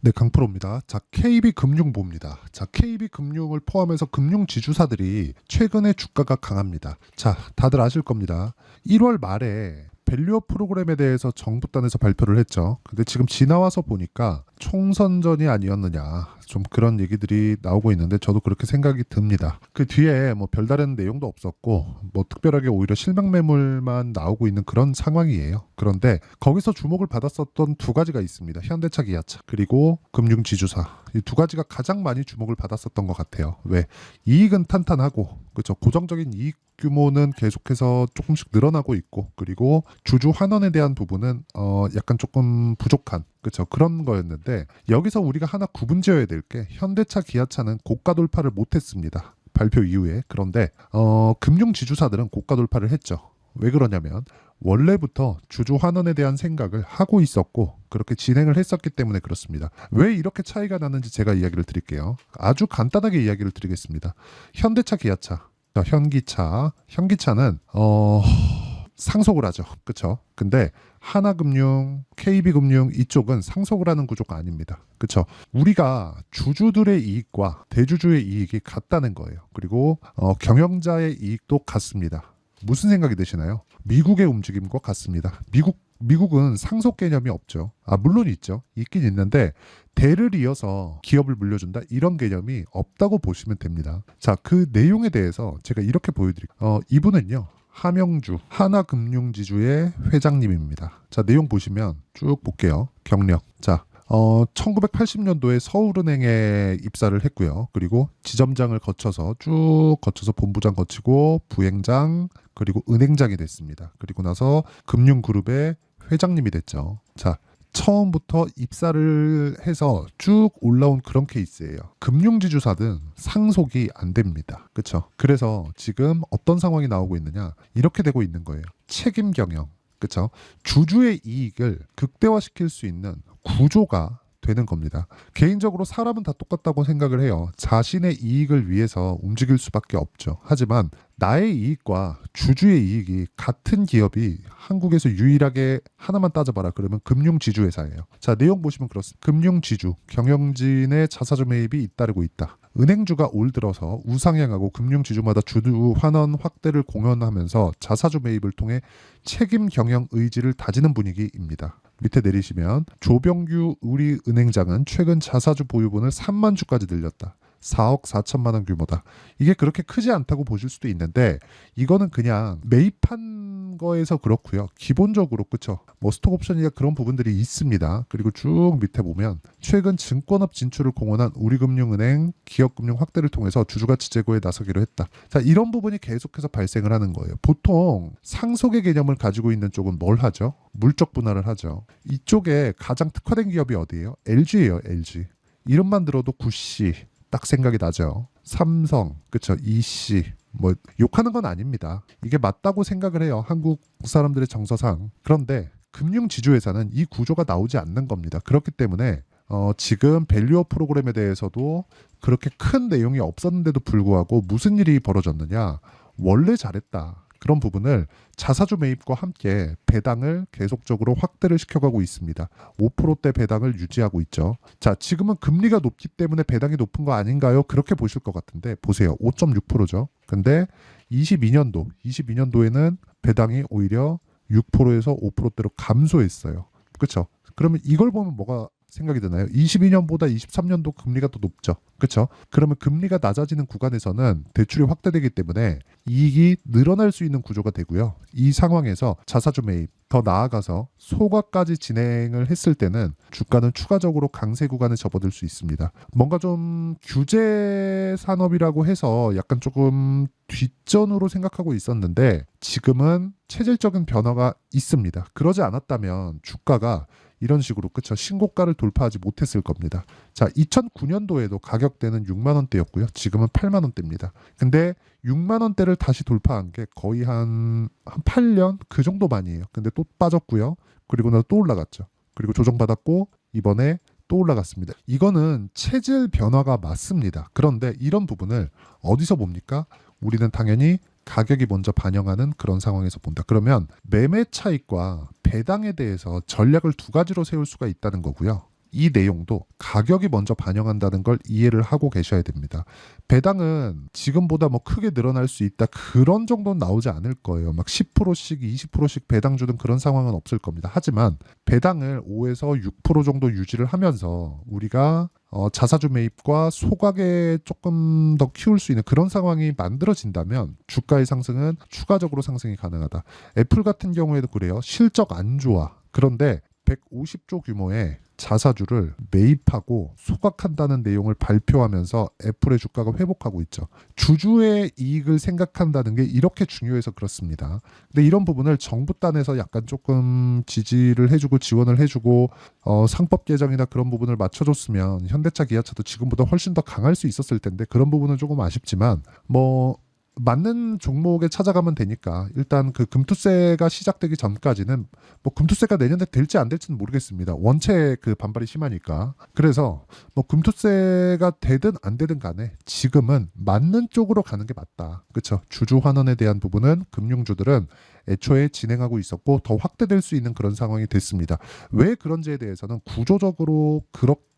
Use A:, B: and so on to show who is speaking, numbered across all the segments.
A: 네, 강프로입니다. 자, KB금융부입니다. 자, KB금융을 포함해서 금융지주사들이 최근에 주가가 강합니다. 자, 다들 아실 겁니다. 1월 말에 밸류업 프로그램에 대해서 정부단에서 발표를 했죠. 근데 지금 지나와서 보니까 총선전이 아니었느냐, 좀 그런 얘기들이 나오고 있는데 저도 그렇게 생각이 듭니다. 그 뒤에 뭐 별다른 내용도 없었고 뭐 특별하게 오히려 실명 매물만 나오고 있는 그런 상황이에요. 그런데 거기서 주목을 받았었던 두 가지가 있습니다. 현대차, 기아차, 그리고 금융지주사. 이 두 가지가 가장 많이 주목을 받았었던 것 같아요. 왜? 이익은 탄탄하고, 그렇죠. 고정적인 이익 규모는 계속해서 조금씩 늘어나고 있고, 그리고 주주 환원에 대한 부분은 약간 조금 부족한, 그렇죠. 그런 거였는데, 여기서 우리가 하나 구분지어야 될 게 현대차, 기아차는 고가 돌파를 못했습니다. 발표 이후에. 그런데 금융지주사들은 고가 돌파를 했죠. 왜 그러냐면 원래부터 주주 환원에 대한 생각을 하고 있었고 그렇게 진행을 했었기 때문에 그렇습니다. 왜 이렇게 차이가 나는지 제가 이야기를 드릴게요. 아주 간단하게 이야기를 드리겠습니다. 현대차, 기아차, 현기차는 상속을 하죠. 그렇죠? 근데 하나금융, KB금융 이쪽은 상속을 하는 구조가 아닙니다. 그렇죠? 우리가 주주들의 이익과 대주주의 이익이 같다는 거예요. 그리고 경영자의 이익도 같습니다. 무슨 생각이 드시나요? 미국의 움직임과 같습니다. 미국은 상속 개념이 없죠. 물론 있죠. 있긴 있는데 대를 이어서 기업을 물려준다 이런 개념이 없다고 보시면 됩니다. 자, 그 내용에 대해서 제가 이렇게 보여드릴게요. 이분은요. 하명주 하나금융지주의 회장님입니다. 자, 내용 보시면 쭉 볼게요. 경력. 자, 1980년도에 서울은행에 입사를 했고요. 그리고 지점장을 거쳐서 쭉 거쳐서 본부장 거치고 부행장 그리고 은행장이 됐습니다. 그리고 나서 금융그룹의 회장님이 됐죠. 자, 처음부터 입사를 해서 쭉 올라온 그런 케이스예요. 금융지주사든 상속이 안 됩니다. 그렇죠? 그래서 지금 어떤 상황이 나오고 있느냐? 이렇게 되고 있는 거예요. 책임 경영. 그렇죠? 주주의 이익을 극대화시킬 수 있는 구조가 되는 겁니다. 개인적으로 사람은 다 똑같다고 생각을 해요. 자신의 이익을 위해서 움직일 수밖에 없죠. 하지만 나의 이익과 주주의 이익이 같은 기업이 한국에서 유일하게 하나만 따져봐라. 그러면 금융지주회사예요. 자, 내용 보시면 그렇습니다. 금융지주, 경영진의 자사주 매입이 잇따르고 있다. 은행주가 올 들어서 우상향하고 금융지주마다 주주 환원 확대를 공언하면서 자사주 매입을 통해 책임 경영 의지를 다지는 분위기입니다. 밑에 내리시면 조병규 우리은행장은 최근 자사주 보유분을 3만 주까지 늘렸다. 4억 4천만 원 규모다. 이게 그렇게 크지 않다고 보실 수도 있는데 이거는 그냥 매입한 거에서 그렇고요. 기본적으로 그쵸. 뭐 스톡옵션이나 그런 부분들이 있습니다. 그리고 쭉 밑에 보면 최근 증권업 진출을 공언한 우리금융은행 기업금융 확대를 통해서 주주가치 제고에 나서기로 했다. 자, 이런 부분이 계속해서 발생을 하는 거예요. 보통 상속의 개념을 가지고 있는 쪽은 뭘 하죠? 물적 분할을 하죠. 이쪽에 가장 특화된 기업이 어디예요? LG예요. LG. 이름만 들어도 구씨 딱 생각이 나죠. 삼성, 그쵸? 이씨, 뭐 욕하는 건 아닙니다. 이게 맞다고 생각을 해요. 한국 사람들의 정서상. 그런데 금융지주회사는 이 구조가 나오지 않는 겁니다. 그렇기 때문에 지금 밸류업 프로그램에 대해서도 그렇게 큰 내용이 없었는데도 불구하고 무슨 일이 벌어졌느냐? 원래 잘했다. 그런 부분을 자사주 매입과 함께 배당을 계속적으로 확대를 시켜가고 있습니다. 5%대 배당을 유지하고 있죠. 자, 지금은 금리가 높기 때문에 배당이 높은 거 아닌가요? 그렇게 보실 것 같은데 보세요. 5.6%죠. 근데 22년도에는 배당이 오히려 6%에서 5%대로 감소했어요. 그렇죠? 그러면 이걸 보면 뭐가 생각이 드나요? 22년보다 23년도 금리가 더 높죠. 그렇죠? 그러면 금리가 낮아지는 구간에서는 대출이 확대되기 때문에 이익이 늘어날 수 있는 구조가 되고요. 이 상황에서 자사주 매입, 더 나아가서 소각까지 진행을 했을 때는 주가는 추가적으로 강세 구간에 접어들 수 있습니다. 뭔가 좀 규제 산업이라고 해서 약간 조금 뒷전으로 생각하고 있었는데 지금은 체질적인 변화가 있습니다. 그러지 않았다면 주가가 이런 식으로 그쵸 신고가를 돌파하지 못했을 겁니다. 자, 2009년도에도 가격대는 6만 원대였고요. 지금은 8만 원대입니다. 근데 6만 원대를 다시 돌파한 게 거의 한 8년 그 정도 만이에요. 근데 또 빠졌고요. 그리고 나서 또 올라갔죠. 그리고 조정받았고 이번에 또 올라갔습니다. 이거는 체질 변화가 맞습니다. 그런데 이런 부분을 어디서 봅니까? 우리는 당연히 가격이 먼저 반영하는 그런 상황에서 본다. 그러면 매매 차익과 배당에 대해서 전략을 두 가지로 세울 수가 있다는 거고요. 이 내용도 가격이 먼저 반영한다는 걸 이해를 하고 계셔야 됩니다. 배당은 지금보다 뭐 크게 늘어날 수 있다 그런 정도는 나오지 않을 거예요. 막 10%씩 20%씩 배당 주는 그런 상황은 없을 겁니다. 하지만 배당을 5에서 6% 정도 유지를 하면서 우리가 자사주 매입과 소각에 조금 더 키울 수 있는 그런 상황이 만들어진다면 주가의 상승은 추가적으로 상승이 가능하다. 애플 같은 경우에도 그래요. 실적 안 좋아. 그런데 150조 규모의 자사주를 매입하고 소각한다는 내용을 발표하면서 애플의 주가가 회복하고 있죠. 주주의 이익을 생각한다는 게 이렇게 중요해서 그렇습니다. 근데 이런 부분을 정부 단에서 약간 조금 지지를 해주고 지원을 해주고 상법 개정이나 그런 부분을 맞춰줬으면 현대차, 기아차도 지금보다 훨씬 더 강할 수 있었을 텐데 그런 부분은 조금 아쉽지만 뭐 맞는 종목에 찾아가면 되니까 일단 그 금투세가 시작되기 전까지는 뭐 금투세가 내년에 될지 안 될지는 모르겠습니다. 원체 그 반발이 심하니까. 그래서 뭐 금투세가 되든 안 되든 간에 지금은 맞는 쪽으로 가는 게 맞다. 그렇죠? 주주 환원에 대한 부분은 금융주들은 애초에 진행하고 있었고 더 확대될 수 있는 그런 상황이 됐습니다. 왜 그런지에 대해서는 구조적으로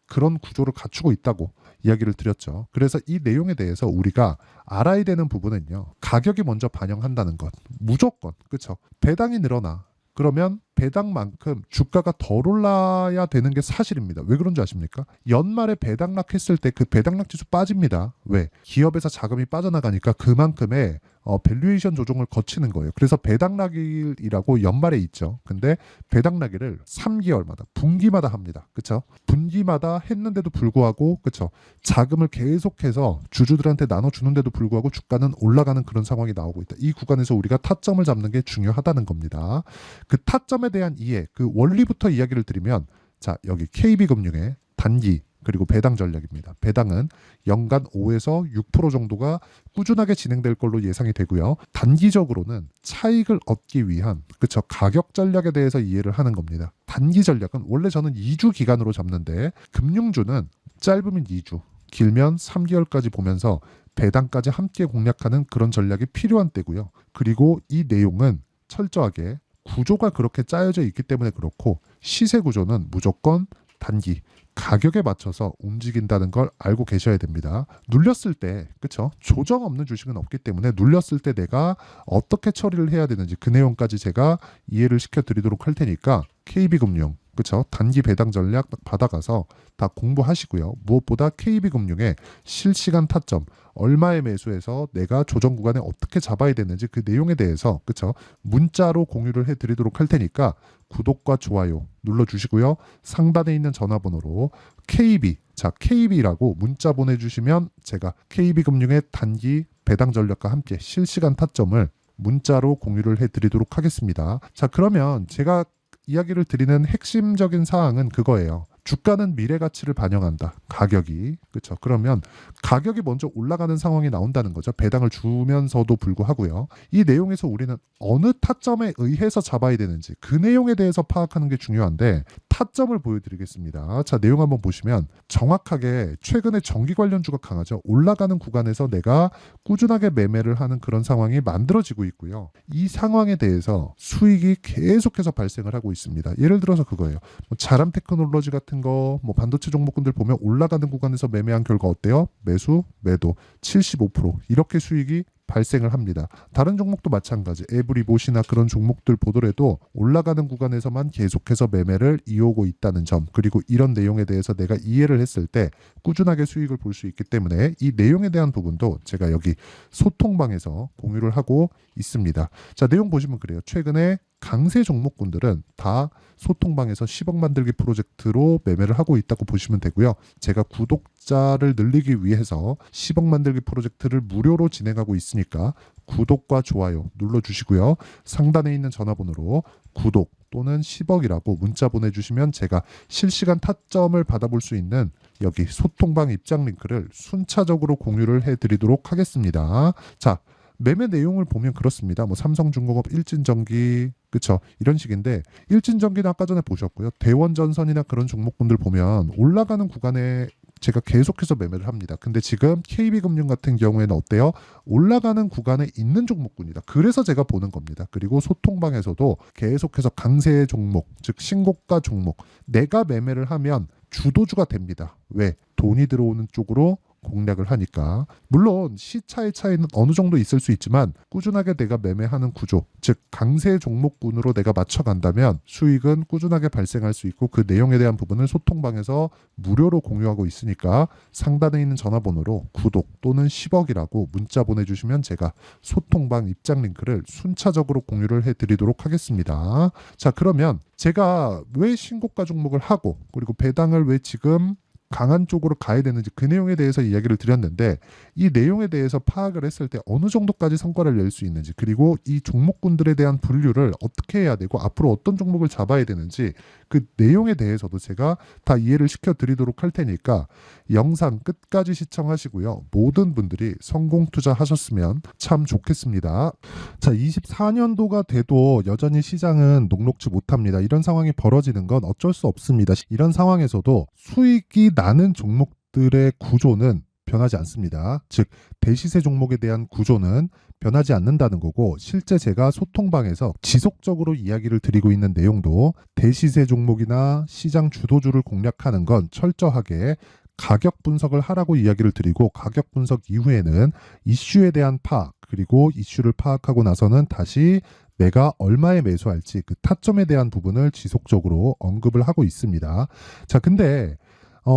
A: 그런 구조를 갖추고 있다고 이야기를 드렸죠. 그래서 이 내용에 대해서 우리가 알아야 되는 부분은요. 가격이 먼저 반영한다는 것. 무조건. 그렇죠? 배당이 늘어나. 그러면 배당만큼 주가가 덜 올라야 되는 게 사실입니다. 왜 그런지 아십니까? 연말에 배당락 했을 때 그 배당락 지수 빠집니다. 왜? 기업에서 자금이 빠져나가니까 그만큼의 밸류에이션 조정을 거치는 거예요. 그래서 배당락일이라고 연말에 있죠. 근데 배당락일을 3개월마다 분기마다 합니다. 그렇죠? 분기마다 했는데도 불구하고 그렇죠? 자금을 계속해서 주주들한테 나눠주는데도 불구하고 주가는 올라가는 그런 상황이 나오고 있다. 이 구간에서 우리가 타점을 잡는 게 중요하다는 겁니다. 그 타점에 대한 이해, 그 원리부터 이야기를 드리면 자 여기 KB금융의 단기 그리고 배당 전략입니다. 배당은 연간 5에서 6% 정도가 꾸준하게 진행될 걸로 예상이 되고요. 단기적으로는 차익을 얻기 위한 그쵸 가격 전략에 대해서 이해를 하는 겁니다. 단기 전략은 원래 저는 2주 기간으로 잡는데 금융주는 짧으면 2주, 길면 3개월까지 보면서 배당까지 함께 공략하는 그런 전략이 필요한 때고요. 그리고 이 내용은 철저하게 구조가 그렇게 짜여져 있기 때문에 그렇고 시세 구조는 무조건 단기 가격에 맞춰서 움직인다는 걸 알고 계셔야 됩니다. 눌렸을 때 그쵸 조정 없는 주식은 없기 때문에 눌렸을 때 내가 어떻게 처리를 해야 되는지 그 내용까지 제가 이해를 시켜드리도록 할 테니까 KB금융 그쵸 단기 배당 전략 받아가서 다 공부하시고요. 무엇보다 KB금융의 실시간 타점 얼마에 매수해서 내가 조정 구간에 어떻게 잡아야 되는지 그 내용에 대해서 그쵸 문자로 공유를 해드리도록 할 테니까 구독과 좋아요 눌러주시고요. 상단에 있는 전화번호로 KB 자 KB라고 문자 보내주시면 제가 KB금융의 단기 배당 전략과 함께 실시간 타점을 문자로 공유를 해드리도록 하겠습니다. 자 그러면 제가 이야기를 드리는 핵심적인 사항은 그거예요. 주가는 미래 가치를 반영한다. 가격이. 그렇죠. 그러면 가격이 먼저 올라가는 상황이 나온다는 거죠. 배당을 주면서도 불구하고요. 이 내용에서 우리는 어느 타점에 의해서 잡아야 되는지 그 내용에 대해서 파악하는 게 중요한데 타점을 보여드리겠습니다. 자, 내용 한번 보시면 정확하게 최근에 전기 관련주가 강하죠. 올라가는 구간에서 내가 꾸준하게 매매를 하는 그런 상황이 만들어지고 있고요. 이 상황에 대해서 수익이 계속해서 발생을 하고 있습니다. 예를 들어서 그거예요. 자람 테크놀로지 같은 거, 반도체 종목군들 보면 올라가는 구간에서 매매한 결과 어때요? 매수, 매도 75% 이렇게 수익이 발생을 합니다. 다른 종목도 마찬가지. 에브리봇이나 그런 종목들 보더라도 올라가는 구간에서만 계속해서 매매를 이어오고 있다는 점 그리고 이런 내용에 대해서 내가 이해를 했을 때 꾸준하게 수익을 볼 수 있기 때문에 이 내용에 대한 부분도 제가 여기 소통방에서 공유를 하고 있습니다. 자, 내용 보시면 그래요. 최근에 강세 종목군들은 다 소통방에서 10억 만들기 프로젝트로 매매를 하고 있다고 보시면 되고요. 제가 구독자를 늘리기 위해서 10억 만들기 프로젝트를 무료로 진행하고 있으니까 구독과 좋아요 눌러주시고요. 상단에 있는 전화번호로 구독 또는 10억이라고 문자 보내주시면 제가 실시간 타점을 받아볼 수 있는 여기 소통방 입장 링크를 순차적으로 공유를 해드리도록 하겠습니다. 자, 매매 내용을 보면 그렇습니다. 삼성중공업, 일진전기, 그쵸? 이런 식인데 일진전기는 아까 전에 보셨고요. 대원전선이나 그런 종목군들 보면 올라가는 구간에 제가 계속해서 매매를 합니다. 근데 지금 KB금융 같은 경우에는 어때요? 올라가는 구간에 있는 종목군이다. 그래서 제가 보는 겁니다. 그리고 소통방에서도 계속해서 강세 종목, 즉 신고가 종목, 내가 매매를 하면 주도주가 됩니다. 왜? 돈이 들어오는 쪽으로 공략을 하니까. 물론 시차의 차이는 어느 정도 있을 수 있지만 꾸준하게 내가 매매하는 구조, 즉 강세 종목군으로 내가 맞춰간다면 수익은 꾸준하게 발생할 수 있고, 그 내용에 대한 부분을 소통방에서 무료로 공유하고 있으니까 상단에 있는 전화번호로 구독 또는 10억이라고 문자 보내주시면 제가 소통방 입장 링크를 순차적으로 공유를 해드리도록 하겠습니다. 자, 그러면 제가 왜 신고가 종목을 하고, 그리고 배당을 왜 지금 강한 쪽으로 가야 되는지, 그 내용에 대해서 이야기를 드렸는데, 이 내용에 대해서 파악을 했을 때 어느 정도까지 성과를 낼 수 있는지, 그리고 이 종목군들에 대한 분류를 어떻게 해야 되고 앞으로 어떤 종목을 잡아야 되는지, 그 내용에 대해서도 제가 다 이해를 시켜드리도록 할 테니까 영상 끝까지 시청하시고요. 모든 분들이 성공 투자하셨으면 참 좋겠습니다. 자, 24년도가 돼도 여전히 시장은 녹록지 못합니다. 이런 상황이 벌어지는 건 어쩔 수 없습니다. 이런 상황에서도 수익이 나는 종목들의 구조는 변하지 않습니다. 즉, 대시세 종목에 대한 구조는 변하지 않는다는 거고, 실제 제가 소통방에서 지속적으로 이야기를 드리고 있는 내용도 대시세 종목이나 시장 주도주를 공략하는 건 철저하게 가격 분석을 하라고 이야기를 드리고, 가격 분석 이후에는 이슈에 대한 파악, 그리고 이슈를 파악하고 나서는 다시 내가 얼마에 매수할지 그 타점에 대한 부분을 지속적으로 언급을 하고 있습니다. 자, 근데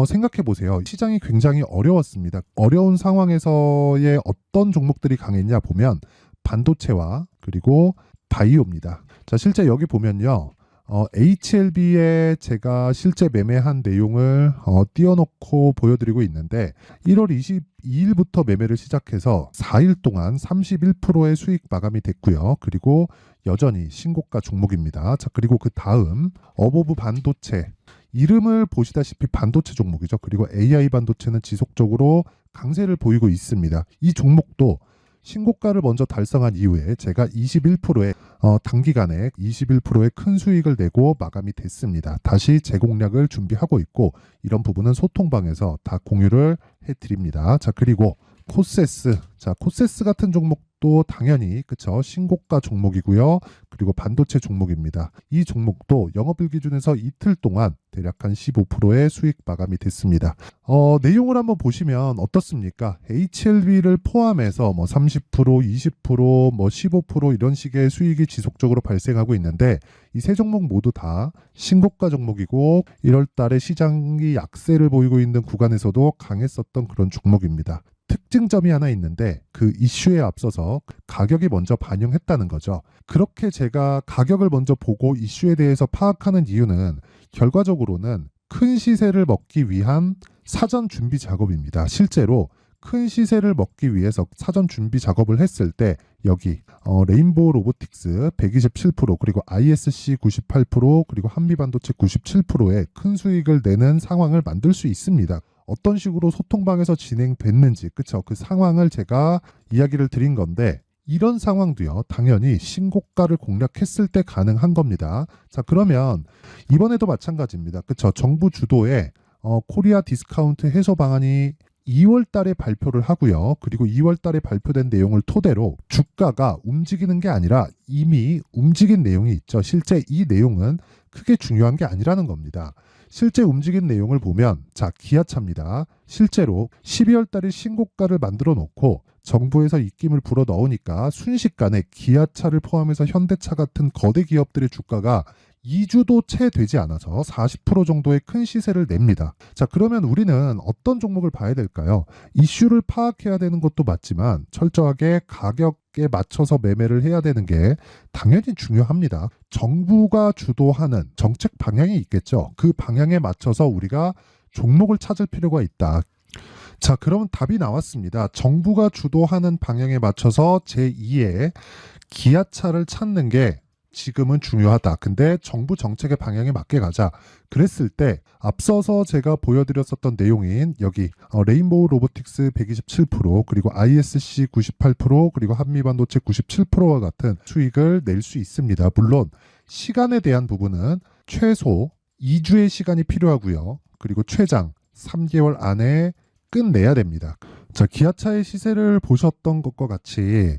A: 생각해 보세요. 시장이 굉장히 어려웠습니다. 어려운 상황에서의 어떤 종목들이 강했냐 보면 반도체와 그리고 바이오입니다. 자, 실제 여기 보면요. HLB에 제가 실제 매매한 내용을 띄워놓고 보여드리고 있는데, 1월 22일부터 매매를 시작해서 4일 동안 31%의 수익 마감이 됐고요. 그리고 여전히 신고가 종목입니다. 자, 그리고 그 다음 어보브 반도체, 이름을 보시다시피 반도체 종목이죠. 그리고 AI 반도체는 지속적으로 강세를 보이고 있습니다. 이 종목도 신고가를 먼저 달성한 이후에 제가 21%의 단기간에 21%의 큰 수익을 내고 마감이 됐습니다. 다시 재공략을 준비하고 있고, 이런 부분은 소통방에서 다 공유를 해드립니다. 자, 그리고 코세스. 자, 코세스 같은 종목도 당연히 그쵸, 신고가 종목이고요. 그리고 반도체 종목입니다. 이 종목도 영업일 기준에서 이틀 동안 대략 한 15%의 수익 마감이 됐습니다. 내용을 한번 보시면 어떻습니까? HLB를 포함해서 뭐 30%, 20%, 뭐 15% 이런 식의 수익이 지속적으로 발생하고 있는데, 이 세 종목 모두 다 신고가 종목이고 1월 달에 시장이 약세를 보이고 있는 구간에서도 강했었던 그런 종목입니다. 특징점이 하나 있는데, 그 이슈에 앞서서 가격이 먼저 반영했다는 거죠. 그렇게 제가 가격을 먼저 보고 이슈에 대해서 파악하는 이유는 결과적으로는 큰 시세를 먹기 위한 사전 준비 작업입니다. 실제로 큰 시세를 먹기 위해서 사전 준비 작업을 했을 때 여기 레인보우 로보틱스 127%, 그리고 ISC 98%, 그리고 한미반도체 97%의 큰 수익을 내는 상황을 만들 수 있습니다. 어떤 식으로 소통방에서 진행됐는지, 그쵸? 그 상황을 제가 이야기를 드린 건데, 이런 상황도요, 당연히 신고가를 공략했을 때 가능한 겁니다. 자, 그러면 이번에도 마찬가지입니다. 그쵸? 정부 주도의 코리아 디스카운트 해소 방안이 2월 달에 발표를 하고요. 그리고 2월 달에 발표된 내용을 토대로 주가가 움직이는 게 아니라 이미 움직인 내용이 있죠. 실제 이 내용은 크게 중요한 게 아니라는 겁니다. 실제 움직인 내용을 보면, 자, 기아차입니다. 실제로 12월 달에 신고가를 만들어 놓고 정부에서 입김을 불어 넣으니까 순식간에 기아차를 포함해서 현대차 같은 거대 기업들의 주가가 2주도 채 되지 않아서 40% 정도의 큰 시세를 냅니다. 자, 그러면 우리는 어떤 종목을 봐야 될까요? 이슈를 파악해야 되는 것도 맞지만 철저하게 가격에 맞춰서 매매를 해야 되는 게 당연히 중요합니다. 정부가 주도하는 정책 방향이 있겠죠. 그 방향에 맞춰서 우리가 종목을 찾을 필요가 있다. 자, 그러면 답이 나왔습니다. 정부가 주도하는 방향에 맞춰서 제2의 기아차를 찾는 게 지금은 중요하다. 근데 정부 정책의 방향에 맞게 가자. 그랬을 때 앞서서 제가 보여드렸었던 내용인 여기 레인보우 로보틱스 127%, 그리고 ISC 98%, 그리고 한미반도체 97%와 같은 수익을 낼 수 있습니다. 물론 시간에 대한 부분은 최소 2주의 시간이 필요하고요. 그리고 최장 3개월 안에 끝내야 됩니다. 자, 기아차의 시세를 보셨던 것과 같이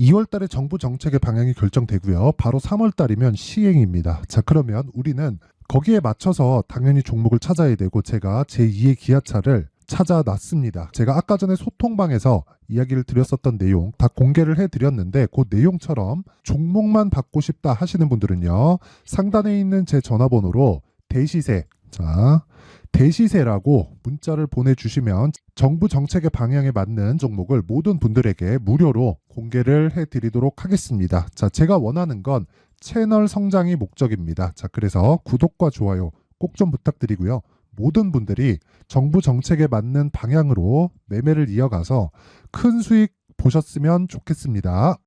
A: 2월 달에 정부 정책의 방향이 결정되고요. 바로 3월 달이면 시행입니다. 자, 그러면 우리는 거기에 맞춰서 당연히 종목을 찾아야 되고 제가 제2의 기아차를 찾아놨습니다. 제가 아까 전에 소통방에서 이야기를 드렸었던 내용 다 공개를 해드렸는데 그 내용처럼 종목만 받고 싶다 하시는 분들은요. 상단에 있는 제 전화번호로 대시세, 자, 대시세라고 문자를 보내주시면 정부 정책의 방향에 맞는 종목을 모든 분들에게 무료로 공개를 해드리도록 하겠습니다. 자, 제가 원하는 건 채널 성장이 목적입니다. 자, 그래서 구독과 좋아요 꼭 좀 부탁드리고요. 모든 분들이 정부 정책에 맞는 방향으로 매매를 이어가서 큰 수익 보셨으면 좋겠습니다.